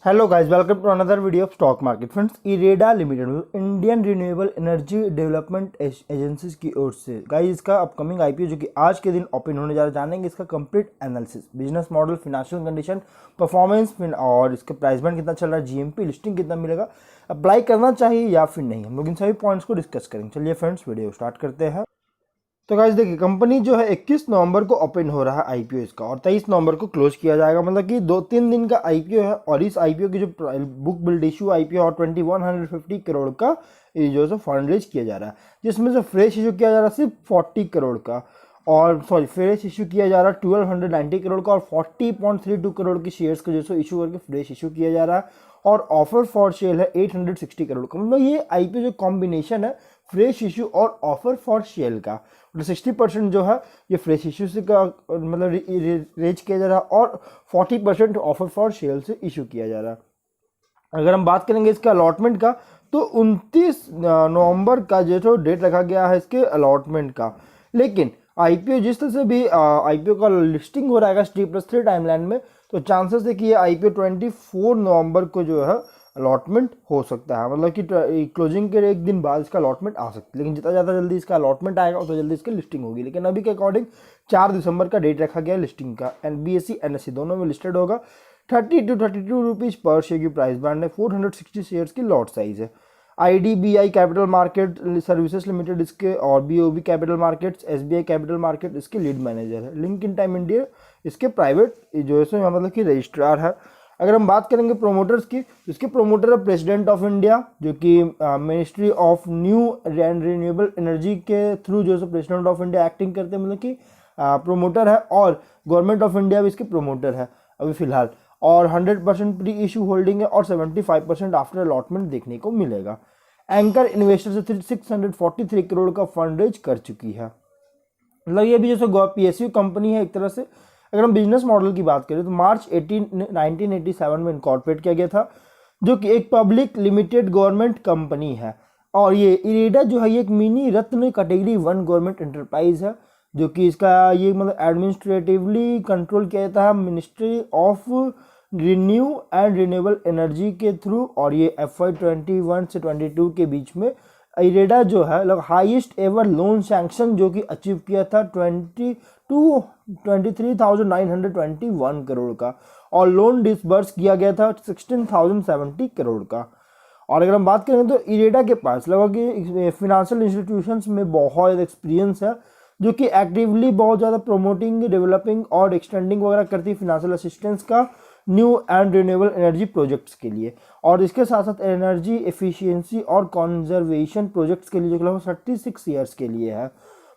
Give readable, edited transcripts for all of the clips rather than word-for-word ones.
Hello guys, welcome to another video of stock market. Friends, IREDA limited Indian renewable energy development agencies की ओर से guys इसका upcoming IPO जो कि आज के दिन ओपन होने जा रहा है, जानेंगे इसका complete analysis, business model, financial condition, performance और इसका प्राइस बैंड कितना चल रहा है, जीएमपी लिस्टिंग कितना मिलेगा, अप्लाई करना चाहिए या फिर नहीं। हम लोग इन सभी पॉइंट्स को डिस्कस करेंगे। चलिए फ्रेंड्स, वीडियो स्टार्ट करते हैं। तो गाइस देखिए, कंपनी जो है 21 नवंबर को ओपन हो रहा है आईपीओ इसका, और 23 नवंबर को क्लोज किया जाएगा। मतलब कि 2-3 दिन का आईपीओ है। और इस आईपीओ की जो बुक बिल्ड इशू आईपीओ और 2150 करोड़ का ये जो है फंड रेज किया जा रहा है, जिसमें से फ्रेश इशू किया जा रहा है सिर्फ 40 करोड़ का, और फ्रेश इशू किया जा रहा है 1290 करोड़ का, और 40.32 करोड़ की शेयर्स का जो इशू करके फ्रेश इशू किया जा रहा है। और ऑफर फॉर सेल है 860 करोड़ का। मतलब ये आईपीओ जो कॉम्बिनेशन है फ्रेश इशू और ऑफर फॉर सेल का, मतलब 60% जो है ये फ्रेश इशू से का मतलब रेज किया जा रहा है, और 40% ऑफर फॉर सेल से इशू किया जा रहा है। अगर हम बात करेंगे इसके अलॉटमेंट का, तो 29 नवंबर का जो डेट रखा गया है इसके अलॉटमेंट का। लेकिन आईपीओ जिस तरह से भी आईपीओ का लिस्टिंग हो रहा है T+3 टाइमलाइन में, तो चांसेस है कि ये आईपीओ 24 नवंबर को जो है अलॉटमेंट हो सकता है। मतलब कि क्लोजिंग के एक दिन बाद इसका अलॉटमेंट आ सकता है। लेकिन जितना ज़्यादा जल्दी इसका अलॉटमेंट आएगा उतना जल्दी इसकी लिस्टिंग होगी। लेकिन अभी के अकॉर्डिंग 4 दिसंबर का डेट रखा गया है लिस्टिंग का। NBSE NSE दोनों में लिस्टेड होगा। 30 to 32 रुपीज़ पर शेयर की प्राइस बैंड है। 460 शेयर्स की लॉट साइज है। IDBI capital market services limited इसके, और BOB capital markets, SBI capital market इसके लीड मैनेजर है। लिंक इन टाइम इंडिया इसके प्राइवेट जो है मतलब कि रजिस्ट्रार है। अगर हम बात करेंगे प्रोमोटर्स की, तो इसके प्रोमोटर है प्रेसिडेंट ऑफ इंडिया, जो कि ministry of new and renewable energy के थ्रू जो है प्रेसिडेंट ऑफ इंडिया एक्टिंग करते हैं, मतलब कि प्रोमोटर है। और गवर्नमेंट ऑफ इंडिया भी इसके प्रोमोटर है अभी फिलहाल। और 100% प्री इशू होल्डिंग है, और 75% आफ्टर अलॉटमेंट देखने को मिलेगा। एंकर इन्वेस्टर से 643 करोड़ का फंड रेज कर चुकी है। मतलब ये भी जैसे PSU कंपनी है एक तरह से। अगर हम बिजनेस मॉडल की बात करें, तो मार्च 1987 में इनकॉर्पोरेट किया गया था, जो कि एक पब्लिक लिमिटेड गवर्नमेंट कंपनी है। और ये इरेडा जो है ये एक मिनी रत्न कैटेगरी 1 गवर्नमेंट एंटरप्राइज है, जो कि इसका ये मतलब एडमिनिस्ट्रेटिवली कंट्रोल किया जाता है ministry of renew and renewable energy के थ्रू। और ये FY 21 से 22 के बीच में इरेडा जो है मतलब हाईएस्ट एवर लोन सैंक्शन जो कि अचीव किया था 23,921 करोड़ का, और लोन डिसबर्स किया गया था 16,070 करोड़ का। और अगर हम बात करें तो इरेडा के पास लगभग फिनेंशियल इंस्टीट्यूशंस में बहुत एक्सपीरियंस है, जो कि एक्टिवली बहुत ज़्यादा प्रोमोटिंग, डेवलपिंग और एक्सटेंडिंग वगैरह करती है फिनेंशियल असिस्टेंस का new and renewable energy projects के लिए। और इसके साथ साथ एनर्जी एफिशिएंसी और कंजर्वेशन प्रोजेक्ट्स के लिए जो लगभग 36 ईयर्स के लिए है।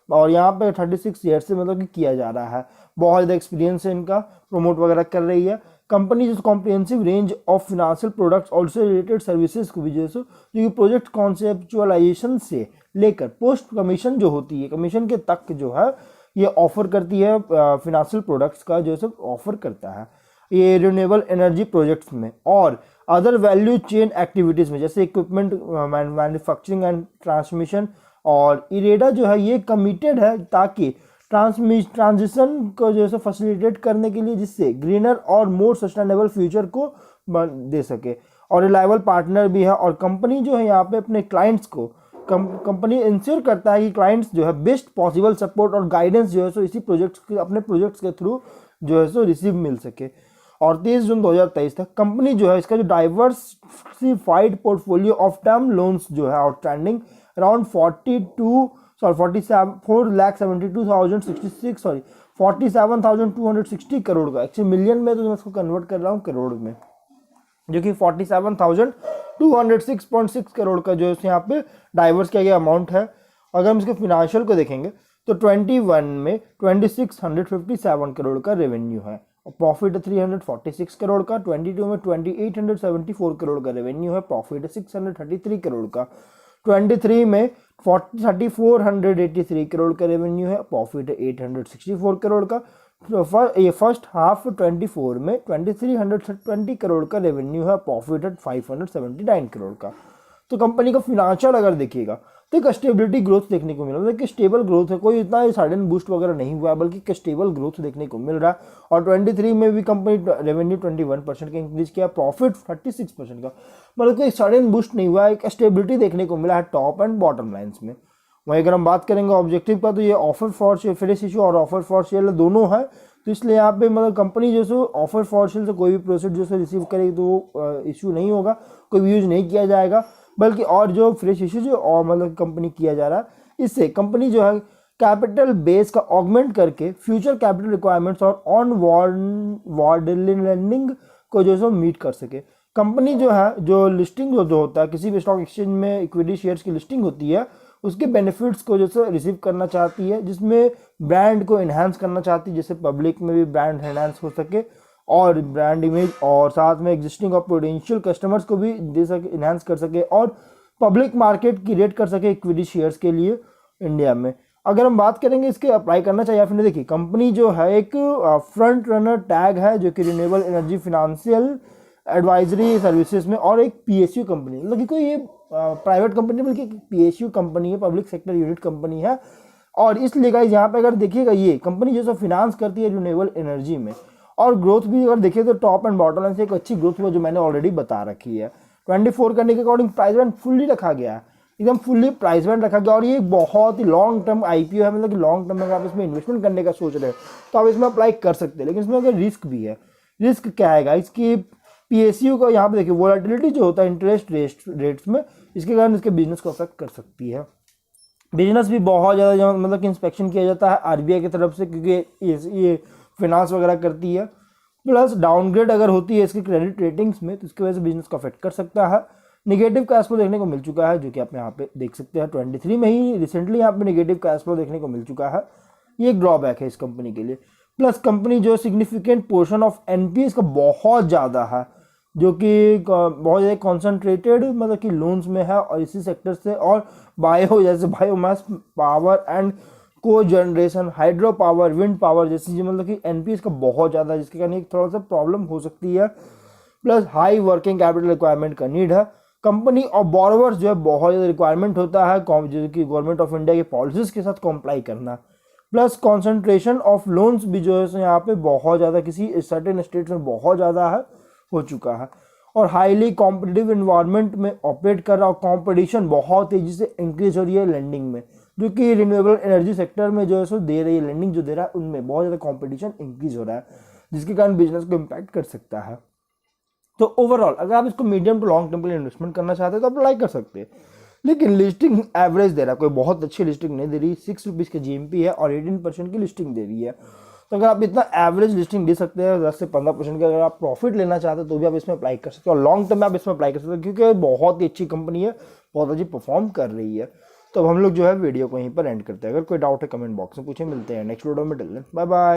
और यहाँ पे 36 ईयर्स से मतलब कि किया जा रहा है। बहुत ज़्यादा एक्सपीरियंस है इनका, प्रमोट वगैरह कर रही है कंपनी। जो comprehensive range of financial products also related services को भी जो कि प्रोजेक्ट कॉन्सेप्चुअलाइजेशन से लेकर पोस्ट कमीशन जो होती है, कमीशन के तक जो है ये ऑफर करती है, फिनेंशियल प्रोडक्ट्स का जो सब ऑफर करता है ये रिन्यूएबल एनर्जी प्रोजेक्ट्स में। और अदर वैल्यू चेन एक्टिविटीज़ में, जैसे इक्विपमेंट मैन्युफैक्चरिंग एंड ट्रांसमिशन। और इरेडा जो है ये कमिटेड है ताकि ट्रांजिशन को जो है फैसिलिटेट करने के लिए, जिससे ग्रीनर और मोर सस्टेनेबल फ्यूचर को दे सके। और रिलायबल पार्टनर भी है। और कंपनी जो है यहाँ पे अपने क्लाइंट्स को कंपनी इंश्योर करता है कि क्लाइंट्स जो है बेस्ट पॉसिबल सपोर्ट और गाइडेंस जो है सो इसी प्रोजेक्ट्स के, अपने प्रोजेक्ट्स के थ्रू जो है सो रिसीव मिल सके। और 23 जून 2023 तक कंपनी जो है इसका जो diversified portfolio of term loans जो है आउटस्टैंडिंग अराउंड 47,260 करोड़ का, एक्चुअली मिलियन में तो मैं इसको कन्वर्ट कर रहा हूँ करोड़ में, जो कि 47,206.6 करोड़ का जो है यहाँ पे डाइवर्स किया गया अमाउंट है। अगर हम इसके फिनेंशियल को देखेंगे तो 21 में 2657 करोड़ का रेवेन्यू है, और प्रॉफिट 346 करोड़ का। 22 में 2874 करोड़ का रेवेन्यू है, प्रॉफिट 633 करोड़ का। 23 में 3483 करोड़ का रेवेन्यू है, प्रॉफिट 864 करोड़ का। ये फर्स्ट हाफ 24 में 2320 करोड़ का रेवेन्यू है, प्रॉफिट 579 करोड़ का। तो कंपनी का फिनेंशियल अगर देखिएगा तो एक स्टेबिलिटी ग्रोथ देखने को मिला, मतलब कि स्टेबल ग्रोथ है, कोई इतना सडन बूस्ट वगैरह नहीं हुआ है, बल्कि स्टेबल ग्रोथ देखने को मिल रहा है। और 23 में भी कंपनी रेवेन्यू 21% का इंक्रीज किया, प्रॉफिट 36% का, मतलब कि सडन बूस्ट नहीं हुआ है, एक स्टेबिलिटी देखने को मिला है टॉप एंड बॉटम लाइन्स में। वहीं अगर हम बात करेंगे ऑब्जेक्टिव का, तो ये offer for share, fresh issue और ऑफर फॉर सेल दोनों है, तो इसलिए यहाँ पे मतलब कंपनी जो सो ऑफर फॉर सेल से कोई भी प्रोसीड जो सो रिसीव करेगी तो इशू नहीं होगा, कोई भी यूज नहीं किया जाएगा, बल्कि और जो फ्रेश इशू जो और मतलब कंपनी किया जा रहा है, इससे कंपनी जो है कैपिटल बेस का ऑगमेंट करके फ्यूचर कैपिटल रिक्वायरमेंट्स और ऑन वार्ड लैंडिंग को जो सो मीट कर सके। कंपनी जो है जो लिस्टिंग जो होता है किसी भी स्टॉक एक्सचेंज में इक्विटी शेयर्स की लिस्टिंग होती है, उसके बेनिफिट्स को जो है रिसीव करना चाहती है, जिसमें ब्रांड को इन्हांस करना चाहती है, जैसे पब्लिक में भी ब्रांड एनहांस हो सके और ब्रांड इमेज, और साथ में एग्जिस्टिंग और पोटेंशियल कस्टमर्स को भी दे सके, इन्हांस कर सके, और पब्लिक मार्केट की रेट कर सके इक्विटी शेयर्स के लिए इंडिया में। अगर हम बात करेंगे इसके अप्लाई करना चाहिए या फिर नहीं, देखिए कंपनी जो है एक फ्रंट रनर टैग है जो कि renewable energy financial advisory services में, और एक पीएसयू कंपनी, मतलब कि कोई ये प्राइवेट कंपनी बल्कि पीएसयू कंपनी है, पब्लिक सेक्टर यूनिट कंपनी है। और इसलिए गाइस यहाँ पे अगर देखिएगा ये कंपनी जो फाइनेंस करती है रिन्यूएबल एनर्जी में, और ग्रोथ भी अगर देखिए तो टॉप एंड बॉटम लाइन से एक अच्छी ग्रोथ हुआ जो मैंने ऑलरेडी बता रखी है। 24 करने के अकॉर्डिंग प्राइस बैंड फुल्ली रखा गया है, एकदम फुल्ली प्राइस बैंड रखा गया, और ये बहुत ही लॉन्ग टर्म आईपीओ है, मतलब कि लॉन्ग टर्म में अगर आप इसमें इन्वेस्टमेंट करने का सोच रहे हैं तो आप इसमें अप्लाई कर सकते हैं। लेकिन इसमें अगर रिस्क भी है, रिस्क क्या है गाइस कि पीएसयू का यहाँ पे देखिए वोलेटिलिटी जो होता है इंटरेस्ट रेट्स में, इसके कारण इसके बिजनेस को अफेक्ट कर सकती है। बिजनेस भी बहुत ज़्यादा मतलब कि इंस्पेक्शन किया जाता है आरबीआई की तरफ से, क्योंकि ये फाइनेंस वगैरह करती है, प्लस डाउनग्रेड अगर होती है इसकी क्रेडिट रेटिंग्स में तो इसकी वजह से बिजनेस को अफेक्ट कर सकता है। निगेटिव कैश फ्लो देखने को मिल चुका है, जो कि आप यहाँ पे देख सकते हैं 23 में ही रिसेंटली यहाँ पे निगेटिव कैश फ्लो देखने को मिल चुका है, ये एक ड्रॉबैक है इस कंपनी के लिए। प्लस कंपनी जो सिग्निफिकेंट पोर्शन ऑफ एनपीएस का बहुत ज़्यादा है, जो कि बहुत ज़्यादा कॉन्सेंट्रेटेड मतलब कि लोन्स में है, और इसी सेक्टर से, और बायो जैसे बायोमास पावर एंड को generation, hydro power, wind power जैसी चीज़ें, मतलब कि एनपीएस का बहुत ज़्यादा है, जिसके कारण एक थोड़ा सा प्रॉब्लम हो सकती है। Plus high working capital requirement का नीड है कंपनी, और बोरोवर्स जो है बहुत ज़्यादा रिक्वायरमेंट होता है, जो कि गवर्नमेंट ऑफ इंडिया के पॉलिसीज़ के साथ कॉम्प्लाई करना। प्लस कॉन्सेंट्रेशन ऑफ लोन्स भी जो है यहाँ पे बहुत ज़्यादा किसी सर्टेन स्टेट्स में बहुत ज़्यादा है, हो चुका है, और हाईली कॉम्पिटिटिव इन्वायरमेंट में ऑपरेट कर रहा, और कॉम्पिटिशन बहुत तेज़ी से इंक्रीज हो रही है लेंडिंग में, जो कि रिन्यूएबल एनर्जी सेक्टर में जो है सो दे रही है लेंडिंग जो दे रहा है, उनमें बहुत ज़्यादा कॉम्पिटिशन इंक्रीज हो रहा है, जिसके कारण बिजनेस को इम्पैक्ट कर सकता है। तो ओवरऑल अगर आप इसको मीडियम टू लॉन्ग टर्म के लिए इन्वेस्टमेंट करना चाहते हैं तो अप्लाई कर सकते हैं, लेकिन लिस्टिंग एवरेज दे रहा है, कोई बहुत अच्छी लिस्टिंग नहीं दे रही, 6 रुपीज़ के जीएमपी है और 18% की लिस्टिंग दे रही है। तो अगर आप इतना एवरेज लिस्टिंग दे सकते हैं 10 से 15% का, अगर आप प्रॉफिट लेना चाहते हैं तो भी आप इसमें अप्लाई कर सकते हो, और लॉन्ग टर्म में आप इसमें अप्लाई कर सकते हैं, क्योंकि बहुत ही अच्छी कंपनी है, बहुत अच्छी परफॉर्म कर रही है। तो अब हम लोग जो है वीडियो को यहीं पर एंड करते हैं। अगर कोई डाउट है कमेंट बॉक्स में पूछे, मिलते हैं नेक्स्ट वीडियो में, टिल देन बाय बाय।